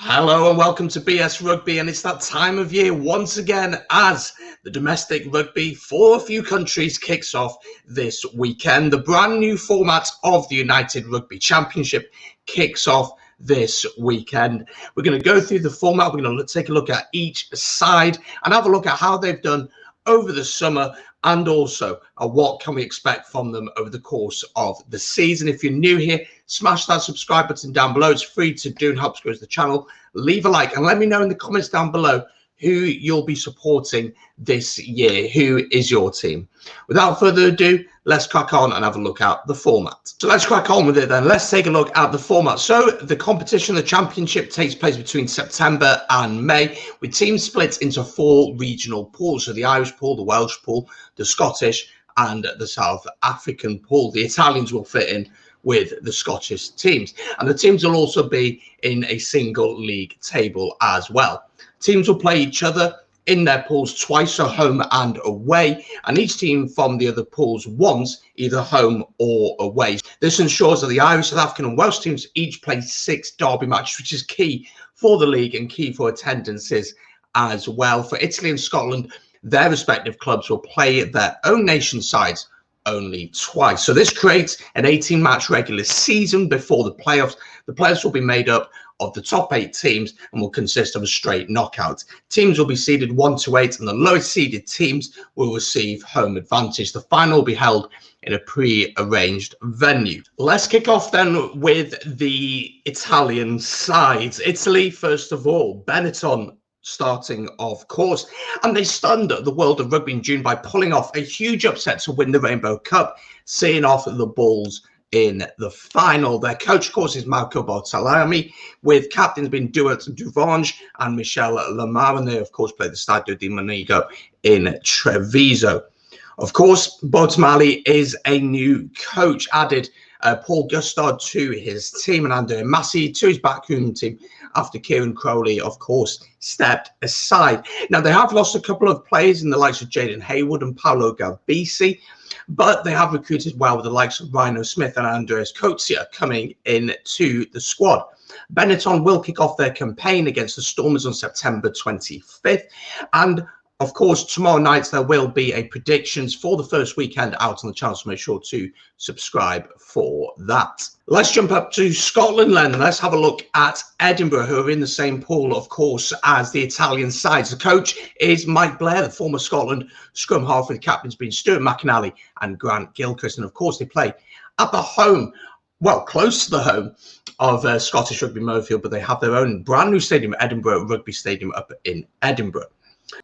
Hello and welcome to BS Rugby, and it's that time of year once again as the domestic rugby for a few countries kicks off this weekend. The brand new format of the United Rugby Championship kicks off this weekend. We're going to go through the format. We're going to take a look at each side and have a look at how they've done over the summer, and also what can we expect from them over the course of the season. If you're new here, smash that subscribe button down below. It's free to do and helps grow the channel. Leave a like and let me know in the comments down below who you'll be supporting this year. Who is your team? Without further ado, let's crack on and have a look at the format. So let's crack on with it then. Let's take a look at the format. So the competition, the championship, takes place between September and May, with teams split into 4 regional pools. So the Irish pool, the Welsh pool, the Scottish and the South African pool. The Italians will fit in with the Scottish teams, and the teams will also be in a single league table as well. Teams will play each other in their pools twice, so home and away, and each team from the other pools once, either home or away. This ensures that the Irish, South African and Welsh teams each play 6 derby matches, which is key for the league and key for attendances as well. For Italy and Scotland, their respective clubs will play their own nation sides only twice. So this creates an 18-match regular season before the playoffs. The playoffs will be made up of the top 8 teams and will consist of a straight knockout. Teams will be seeded 1 to 8, and the lowest seeded teams will receive home advantage. The final will be held in a pre-arranged venue. Let's kick off then with the Italian sides. Italy, first of all, Benetton starting, of course, and they stunned the world of rugby in June by pulling off a huge upset to win the Rainbow Cup, seeing off the Bulls in the final. Their coach, of course, is Marco Bortolami, with captains being Duart Duvange and Michel Lamar, and they, of course, play the Stadio di Monaco in Treviso. Of course, Bortolami is a new coach, added Paul Gustard to his team and Andrea Massi to his backroom team after Kieran Crowley, of course, stepped aside. Now, they have lost a couple of players in the likes of Jaden Haywood and Paolo Galbisi, but they have recruited well with the likes of Rhino Smith and Andreas Coetzee coming into the squad. Benetton will kick off their campaign against the Stormers on September 25th, and of course, tomorrow night there will be a predictions for the first weekend out on the channel, so make sure to subscribe for that. Let's jump up to Scotland then, and let's have a look at Edinburgh, who are in the same pool, of course, as the Italian sides. The coach is Mike Blair, the former Scotland scrum half, with captains being Stuart McInally and Grant Gilchrist, and of course they play at the home, well, close to the home of Scottish Rugby Moorfield, but they have their own brand new stadium, Edinburgh Rugby Stadium, up in Edinburgh.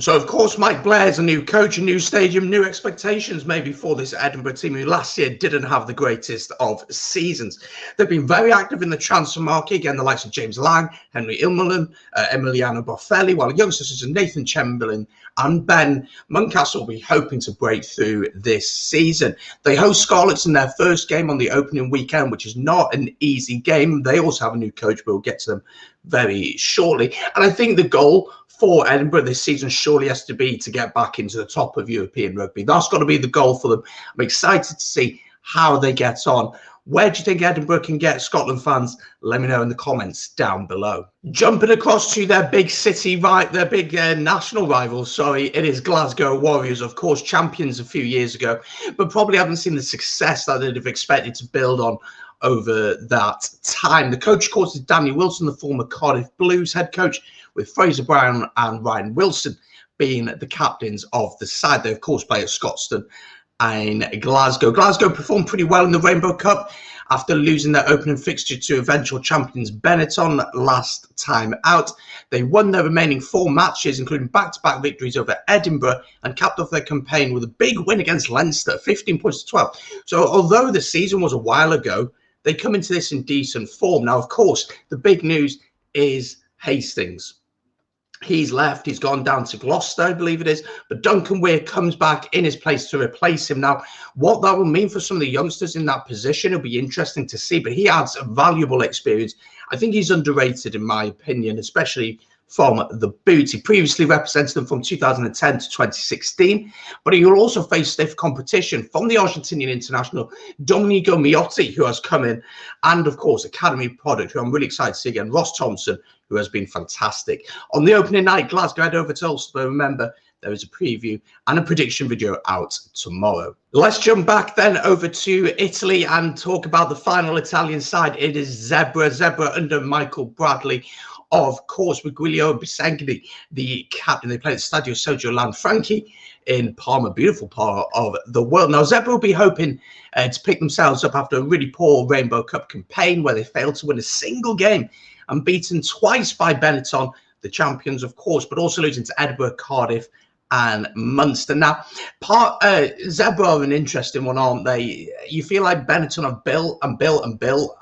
So, of course, Mike Blair's a new coach, a new stadium, new expectations maybe for this Edinburgh team, who last year didn't have the greatest of seasons. They've been very active in the transfer market. Again, the likes of James Lang, Henry Ilmerlin, Emiliano Boffelli, while youngsters such as Nathan Chamberlain and Ben Muncaster will be hoping to break through this season. They host Scarlets in their first game on the opening weekend, which is not an easy game. They also have a new coach, but we'll get to them very shortly. And I think the goal for Edinburgh this season surely has to be to get back into the top of European rugby. That's got to be the goal for them. I'm excited to see how they get on. Where do you think Edinburgh can get, Scotland fans? Let me know in the comments down below. Jumping across to their big city, right, their big national rivals, sorry, it is Glasgow Warriors, of course, champions a few years ago, but probably haven't seen the success that they'd have expected to build on over that time. The coach, of course, is Danny Wilson, the former Cardiff Blues head coach, with Fraser Brown and Ryan Wilson being the captains of the side. They, of course, play at Scotstoun in Glasgow. Glasgow performed pretty well in the Rainbow Cup after losing their opening fixture to eventual champions Benetton last time out. They won their remaining 4 matches, including back-to-back victories over Edinburgh, and capped off their campaign with a big win against Leinster, 15 points to 12. So although the season was a while ago, they come into this in decent form. Now, of course, the big news is Hastings. He's left. He's gone down to Gloucester, I believe it is. But Duncan Weir comes back in his place to replace him. Now, what that will mean for some of the youngsters in that position will be interesting to see. But he adds a valuable experience. I think he's underrated, in my opinion, especially from the boot. He previously represented them from 2010 to 2016, but he will also face stiff competition from the Argentinian international Domenico Miotti, who has come in, and of course academy product, who I'm really excited to see again, Ross Thompson, who has been fantastic. On the opening night, Glasgow head over to Ulster, but remember, there is a preview and a prediction video out tomorrow. Let's jump back then over to Italy and talk about the final Italian side. It is Zebra under Michael Bradley. Of course, with Giulio Bisenghi, the captain. They play at Stadio Sergio Lanfranchi in Parma, beautiful part of the world. Now, Zebra will be hoping to pick themselves up after a really poor Rainbow Cup campaign where they failed to win a single game and beaten twice by Benetton, the champions, of course, but also losing to Edinburgh, Cardiff, and Munster. Now, Zebra are an interesting one, aren't they? You feel like Benetton have built,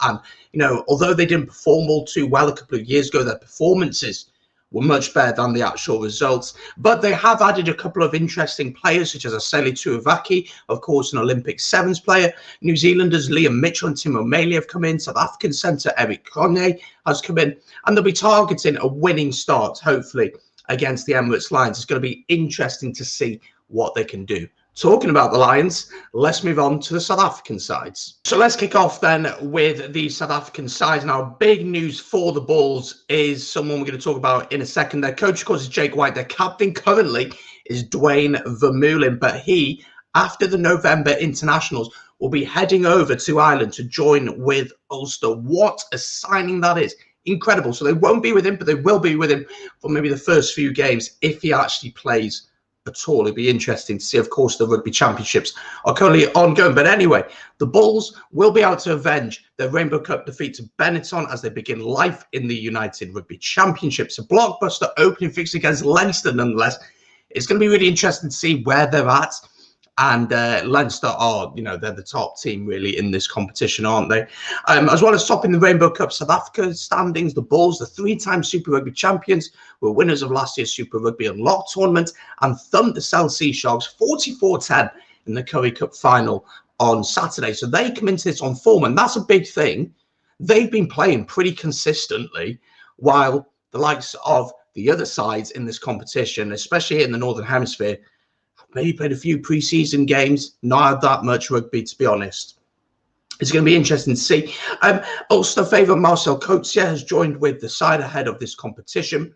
and you know, although they didn't perform all too well a couple of years ago, their performances were much better than the actual results. But they have added a couple of interesting players, such as Aseli Tuivaki, of course, an Olympic Sevens player. New Zealanders Liam Mitchell and Tim O'Malley have come in. South African centre Eric Cronje has come in, and they'll be targeting a winning start, hopefully, against the Emirates Lions. It's going to be interesting to see what they can do. Talking about the Lions, let's move on to the South African sides. So let's kick off then with the South African sides. Now, big news for the Bulls is someone we're going to talk about in a second. Their coach, of course, is Jake White. Their captain currently is Dwayne Vermeulen, but he, after the November internationals, will be heading over to Ireland to join with Ulster. What a signing that is. Incredible. So they won't be with him, but they will be with him for maybe the first few games if he actually plays at all. It'd be interesting to see. Of course, the Rugby Championships are currently ongoing. But anyway, the Bulls will be out to avenge their Rainbow Cup defeat to Benetton as they begin life in the United Rugby Championships. A blockbuster opening fixture against Leinster, nonetheless. It's going to be really interesting to see where they're at. And Leinster are, you know, they're the top team really in this competition, aren't they? As well as topping the Rainbow Cup South Africa standings, the Bulls, the three-time Super Rugby champions, were winners of last year's Super Rugby Unlocked tournament and thumped the Cell Sea Sharks 44-10 in the Currie Cup final on Saturday. So they come into this on form, and that's a big thing. They've been playing pretty consistently, while the likes of the other sides in this competition, especially in the Northern Hemisphere, maybe played a few pre-season games, not had that much rugby, to be honest. It's going to be interesting to see. Ulster favourite Marcel Coetzee has joined with the side ahead of this competition.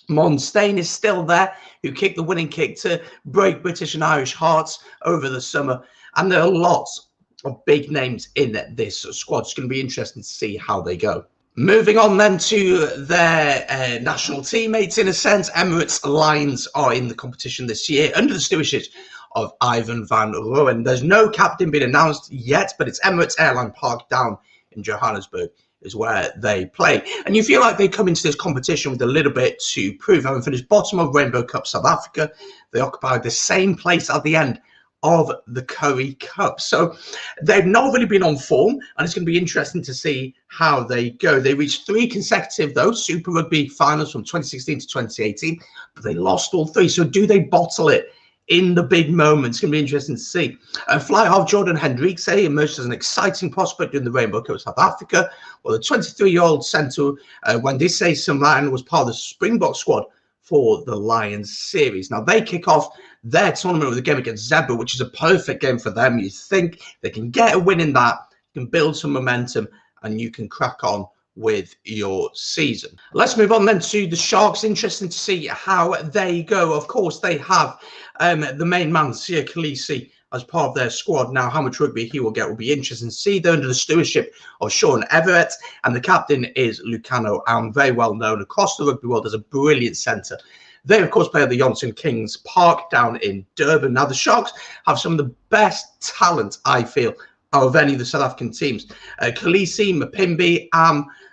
Mon Steyn is still there, who kicked the winning kick to break British and Irish hearts over the summer. And there are lots of big names in this squad. It's going to be interesting to see how they go. Moving on then to their national teammates, in a sense, Emirates Lions are in the competition this year under the stewardship of Ivan van Rooyen. There's no captain been announced yet, but it's Emirates Airline Park down in Johannesburg is where they play. And you feel like they come into this competition with a little bit to prove. Having finished bottom of Rainbow Cup South Africa, they occupied the same place at the end of the Currie Cup. So they've not really been on form, and it's going to be interesting to see how they go. They reached 3 consecutive, though, Super Rugby finals from 2016 to 2018, but they lost all 3. So do they bottle it in the big moments? It's going to be interesting to see. Fly half Jordan Hendrikse emerged as an exciting prospect in the Rainbow Cup South Africa, while the 23-year-old centre Wandise Simran was part of the Springbok squad for the Lions series. Now, they kick off their tournament with a game against Zebra, which is a perfect game for them. You think they can get a win in that, you can build some momentum, and you can crack on with your season. Let's move on then to the Sharks. Interesting to see how they go. Of course, they have the main man, Siya Kolisi, as part of their squad. Now, how much rugby he will get will be interesting to see. They're under the stewardship of Sean Everett, and the captain is Lucano Alm, very well known across the rugby world as a brilliant centre. They, of course, play at the Johnson Kings Park down in Durban. Now, the Sharks have some of the best talent, I feel, of any of the South African teams. Kolisi, Mapimbi,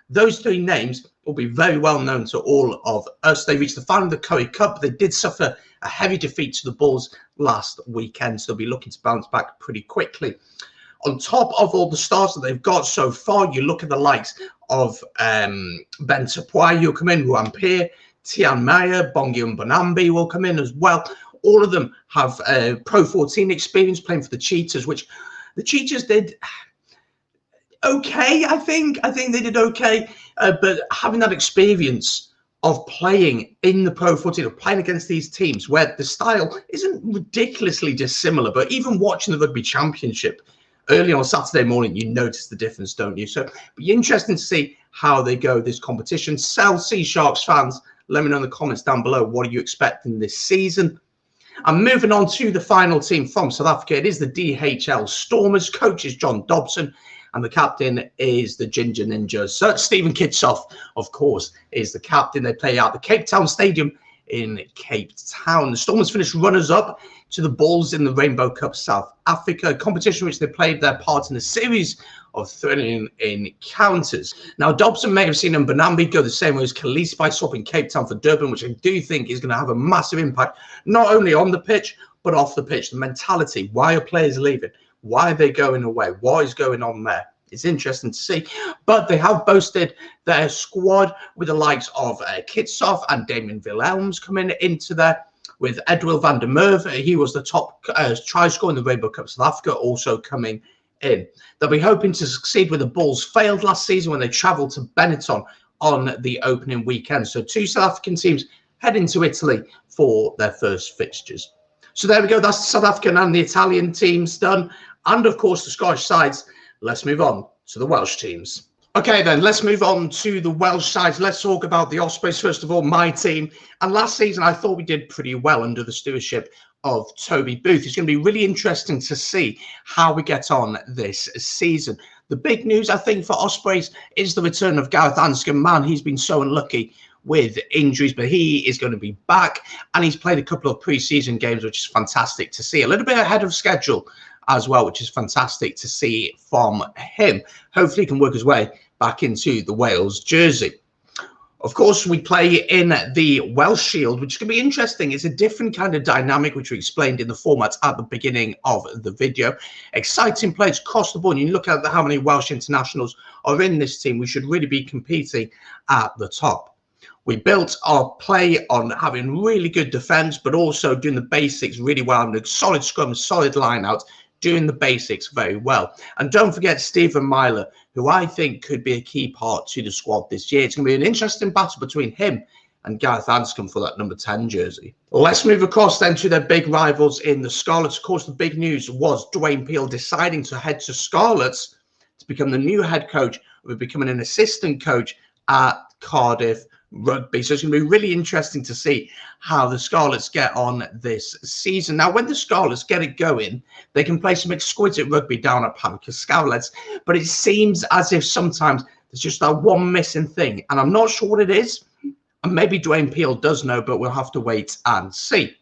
those 3 names will be very well known to all of us. They reached the final of the Currie Cup, but they did suffer a heavy defeat to the Bulls last weekend, so they'll be looking to bounce back pretty quickly. On top of all the stars that they've got so far, you look at the likes of Ben Tapuai, who'll come in, Ruan Peer, Tian Meyer, Bongi Mbonambi will come in as well. All of them have Pro 14 experience playing for the Cheetahs, which the Cheetahs did okay, I think. I think they did okay, but having that experience of playing in the pro footy, of playing against these teams where the style isn't ridiculously dissimilar, but even watching the Rugby Championship early on Saturday morning, you notice the difference, don't you? So it'll be interesting to see how they go this competition. Sea Sharks fans, let me know in the comments down below, what are you expecting this season? And moving on to the final team from South Africa, it is the DHL Stormers. Coach is John Dobson, and the captain is the Ginger Ninjas. So Stephen Kitsoff, of course, is the captain. They play out the Cape Town Stadium in Cape Town. The Stormers finished runners-up to the Bulls in the Rainbow Cup South Africa, a competition which they played their part in a series of thrilling encounters. Now, Dobson may have seen Mbonambi go the same way as Khaleesi by swapping Cape Town for Durban, which I do think is going to have a massive impact, not only on the pitch, but off the pitch. The mentality, why are players leaving? Why are they going away? What is going on there? It's interesting to see. But they have boasted their squad with the likes of Kitsoff and Damien Wilhelms coming into there, with Edwil van der Merwe. He was the top try scorer in the Rainbow Cup South Africa, also coming in. They'll be hoping to succeed where the Bulls failed last season when they travelled to Benetton on the opening weekend. So 2 South African teams heading to Italy for their first fixtures. So there we go. That's the South African and the Italian teams done. And, of course, the Scottish sides. Let's move on to the Welsh teams. Okay, then, let's move on to the Welsh sides. Let's talk about the Ospreys, first of all, my team. And last season, I thought we did pretty well under the stewardship of Toby Booth. It's going to be really interesting to see how we get on this season. The big news, I think, for Ospreys is the return of Gareth Anscombe. Man, he's been so unlucky with injuries, but he is going to be back, and he's played a couple of pre-season games, which is fantastic to see. A little bit ahead of schedule as well, which is fantastic to see from him. Hopefully he can work his way back into the Wales jersey. Of course, we play in the Welsh Shield, which is going to be interesting. It's a different kind of dynamic, which we explained in the format at the beginning of the video. Exciting players across the board. You look at how many Welsh internationals are in this team. We should really be competing at the top. We built our play on having really good defence, but also doing the basics really well. Having a solid scrum, solid line out, doing the basics very well. And don't forget Stephen Myler, who I think could be a key part to the squad this year. It's going to be an interesting battle between him and Gareth Anscombe for that number 10 jersey. Let's move across then to their big rivals in the Scarlets. Of course, the big news was Dwayne Peel deciding to head to Scarlets to become the new head coach, of becoming an assistant coach at Cardiff Rugby. So it's going to be really interesting to see how the Scarlets get on this season. Now, when the Scarlets get it going, they can play some exquisite rugby down at Pancras Scarlets, but it seems as if sometimes there's just that one missing thing, and I'm not sure what it is. And maybe Dwayne Peel does know, but we'll have to wait and see.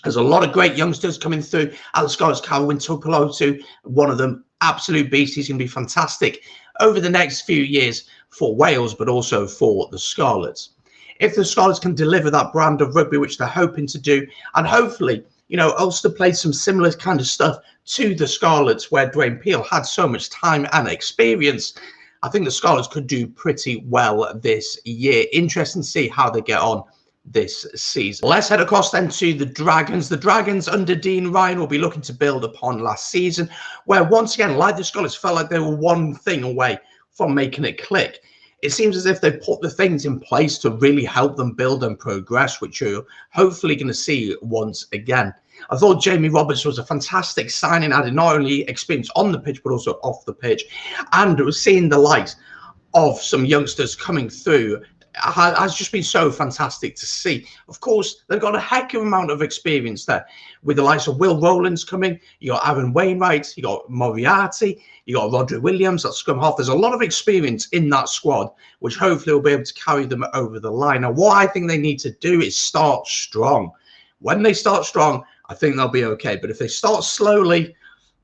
There's a lot of great youngsters coming through at the Scarlets. Calvin Tupolotu, one of them, absolute beast. He's going to be fantastic over the next few years for Wales, but also for the Scarlets. If the Scarlets can deliver that brand of rugby, which they're hoping to do, and hopefully, you know, Ulster played some similar kind of stuff to the Scarlets, where Dwayne Peel had so much time and experience, I think the Scarlets could do pretty well this year. Interesting to see how they get on this season. Let's head across then to the Dragons. The Dragons under Dean Ryan will be looking to build upon last season, where once again, like the Scarlets, felt like they were one thing away from making it click. It seems as if they've put the things in place to really help them build and progress, which you're hopefully going to see once again. I thought Jamie Roberts was a fantastic signing, adding not only experience on the pitch, but also off the pitch. And seeing the likes of some youngsters coming through has just been so fantastic to see. Of course, they've got a heck of amount of experience there, with the likes of Will Rowlands coming. You got Aaron Wainwright, you got Moriarty, you got Roderick Williams at scrum half. There's a lot of experience in that squad, which hopefully will be able to carry them over the line. Now, what I think they need to do is start strong. When they start strong, I think they'll be okay. But if they start slowly,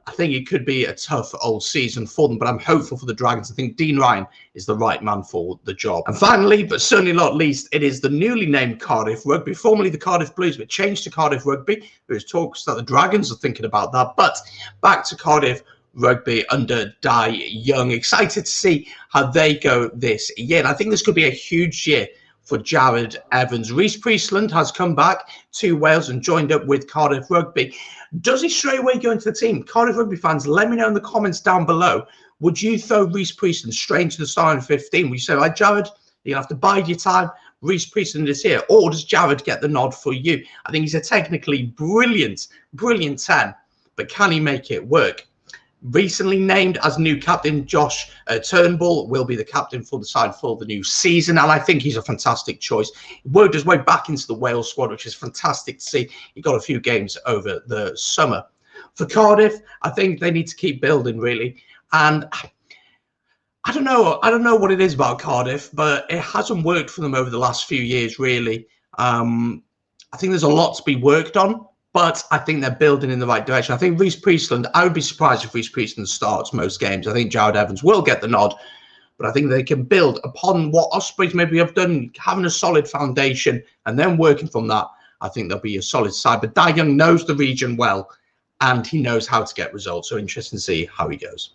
I think it could be a tough old season for them, but I'm hopeful for the Dragons. I think Dean Ryan is the right man for the job. And finally, but certainly not least, it is the newly named Cardiff Rugby, formerly the Cardiff Blues, but changed to Cardiff Rugby. There's talks that the Dragons are thinking about that, but back to Cardiff Rugby under Di Young. Excited to see how they go this year. And I think this could be a huge year for Jared Evans. Rhys Priestland has come back to Wales and joined up with Cardiff Rugby. Does he straight away go into the team? Cardiff Rugby fans, let me know in the comments down below. Would you throw Rhys Priestland straight into the starting 15? Would you say, like, Jared, you're going to have to bide your time, Reece Priestland is here, or does Jared get the nod for you? I think he's a technically brilliant 10, but can he make it work? Recently named as new captain, Josh Turnbull will be the captain for the side for the new season, and I think he's a fantastic choice. He worked his way back into the Wales squad, which is fantastic to see. He got a few games over the summer. For Cardiff, I think they need to keep building, really, and I don't know what it is about Cardiff, but it hasn't worked for them over the last few years, really. I think there's a lot to be worked on, but I think they're building in the right direction. I think Reece Priestland, I would be surprised if Reece Priestland starts most games. I think Jared Evans will get the nod, but I think they can build upon what Ospreys maybe have done, having a solid foundation and then working from that. I think they'll be a solid side. But Dai Young knows the region well, and he knows how to get results. So interesting to see how he goes.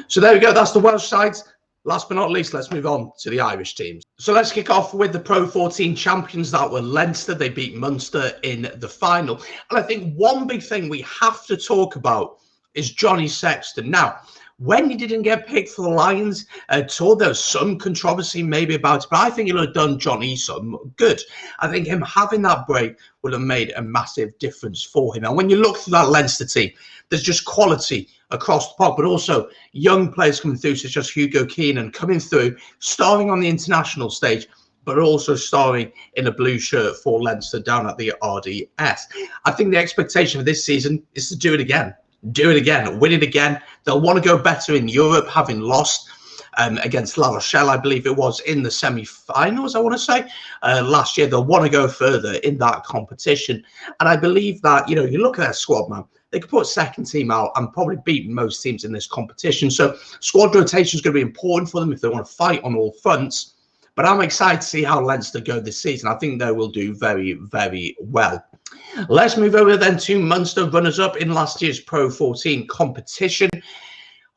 So there we go. That's the Welsh sides. Last but not least, let's move on to the Irish teams. So let's kick off with the Pro 14 champions that were Leinster. They beat Munster in the final. And I think one big thing we have to talk about is Johnny Sexton. Now, when he didn't get picked for the Lions at all, there was some controversy maybe about it, but I think it would have done Johnny some good. I think him having that break would have made a massive difference for him. And when you look through that Leinster team, there's just quality across the park, but also young players coming through, such as Hugo Keenan coming through, starring on the international stage, but also starring in a blue shirt for Leinster down at the RDS. I think the expectation for this season is to do it again, win it again. They'll want to go better in Europe, having lost against La Rochelle, I believe it was, in the semi-finals, I want to say, last year. They'll want to go further in that competition. And I believe that, you look at their squad, man, they could put second team out and probably beat most teams in this competition. So squad rotation is going to be important for them if they want to fight on all fronts. But I'm excited to see how Leinster go this season. I think they will do very, very well. Let's move over then to Munster, runners-up in last year's Pro 14 competition.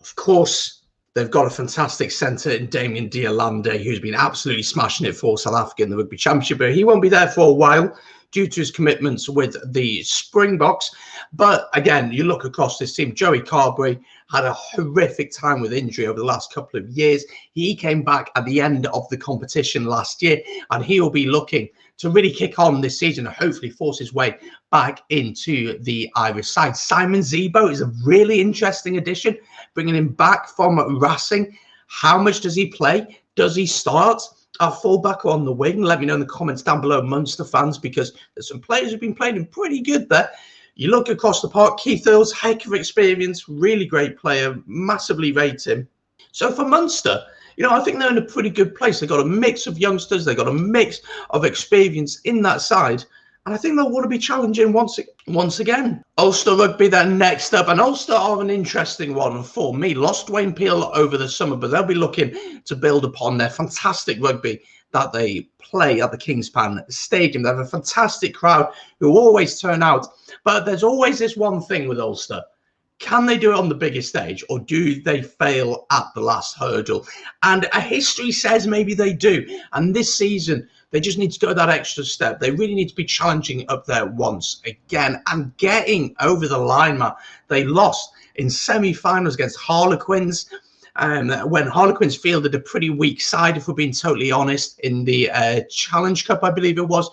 Of course, they've got a fantastic centre in Damien Diolande, who's been absolutely smashing it for South Africa in the Rugby Championship. But he won't be there for a while due to his commitments with the Springboks. But again, you look across this team, Joey Carberry had a horrific time with injury over the last couple of years. He came back at the end of the competition last year, and he will be looking to really kick on this season and hopefully force his way back into the Irish side. Simon Zebo is a really interesting addition, bringing him back from Racing. How much does he play? Does he start at fullback or on the wing? Let me know in the comments down below, Munster fans, because there's some players who've been playing pretty good there. You look across the park, Keith Earls, heck of experience, really great player, massively rate him. So for Munster, I think they're in a pretty good place. They've got a mix of youngsters. They've got a mix of experience in that side. And I think they'll want to be challenging once again. Ulster Rugby then next up. And Ulster are an interesting one for me. Lost Wayne Peel over the summer, but they'll be looking to build upon their fantastic rugby that they play at the Kingspan Stadium. They have a fantastic crowd who always turn out. But there's always this one thing with Ulster. Can they do it on the biggest stage, or do they fail at the last hurdle? And a history says maybe they do. And this season, they just need to go that extra step. They really need to be challenging up there once again and getting over the line, man. They lost in semi-finals against Harlequins. When Harlequins fielded a pretty weak side, if we're being totally honest, in the Challenge Cup, I believe it was.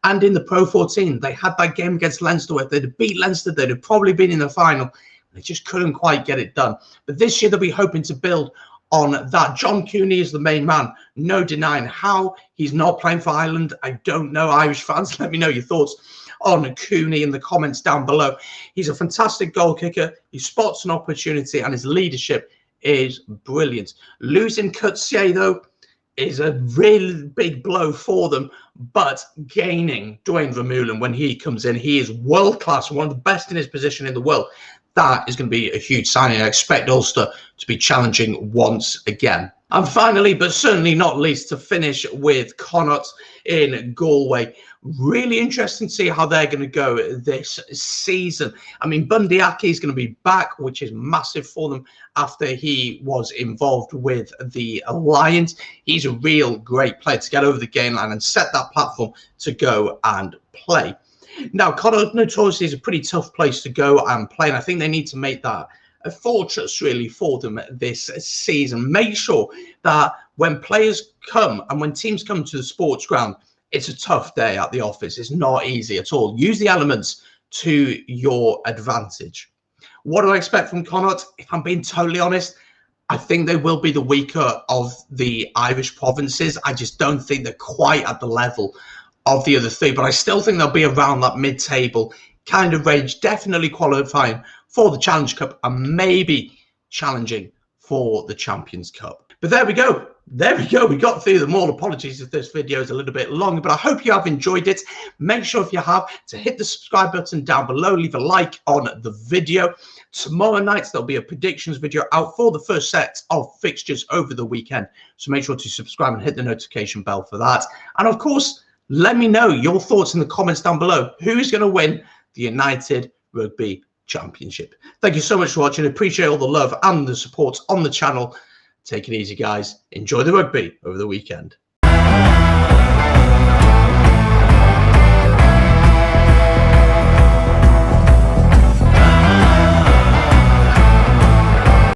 And in the Pro 14, they had that game against Leinster where if they'd have beat Leinster, they'd have probably been in the final. They just couldn't quite get it done. But this year, they'll be hoping to build on that. John Cooney is the main man. No denying how he's not playing for Ireland. I don't know, Irish fans. Let me know your thoughts on Cooney in the comments down below. He's a fantastic goal kicker. He spots an opportunity, and his leadership is brilliant. Losing Coetzee, though, is a really big blow for them, but gaining Dwayne Vermeulen when he comes in, he is world-class, one of the best in his position in the world. That is going to be a huge signing. I expect Ulster to be challenging once again. And finally, but certainly not least, to finish with Connacht in Galway. Really interesting to see how they're going to go this season. I mean, Bundy Aki is going to be back, which is massive for them after he was involved with the Lions. He's a real great player to get over the game line and set that platform to go and play. Now, Connacht notoriously is a pretty tough place to go and play, and I think they need to make that a fortress really for them this season. Make sure that when players come and when teams come to the sports ground, it's a tough day at the office. It's not easy at all. Use the elements to your advantage. What do I expect from Connacht? If I'm being totally honest, I think they will be the weaker of the Irish provinces. I just don't think they're quite at the level of the other three, but I still think they'll be around that mid-table kind of range, definitely qualifying for the Challenge Cup and maybe challenging for the Champions Cup. But there we go. There we go. We got through them all. Apologies if this video is a little bit long, but I hope you have enjoyed it. Make sure if you have to hit the subscribe button down below, leave a like on the video. Tomorrow night, there'll be a predictions video out for the first set of fixtures over the weekend. So make sure to subscribe and hit the notification bell for that. And of course, let me know your thoughts in the comments down below. Who's going to win the United Rugby Championship? Thank you so much for watching. I appreciate all the love and the support on the channel. Take it easy, guys. Enjoy the rugby over the weekend.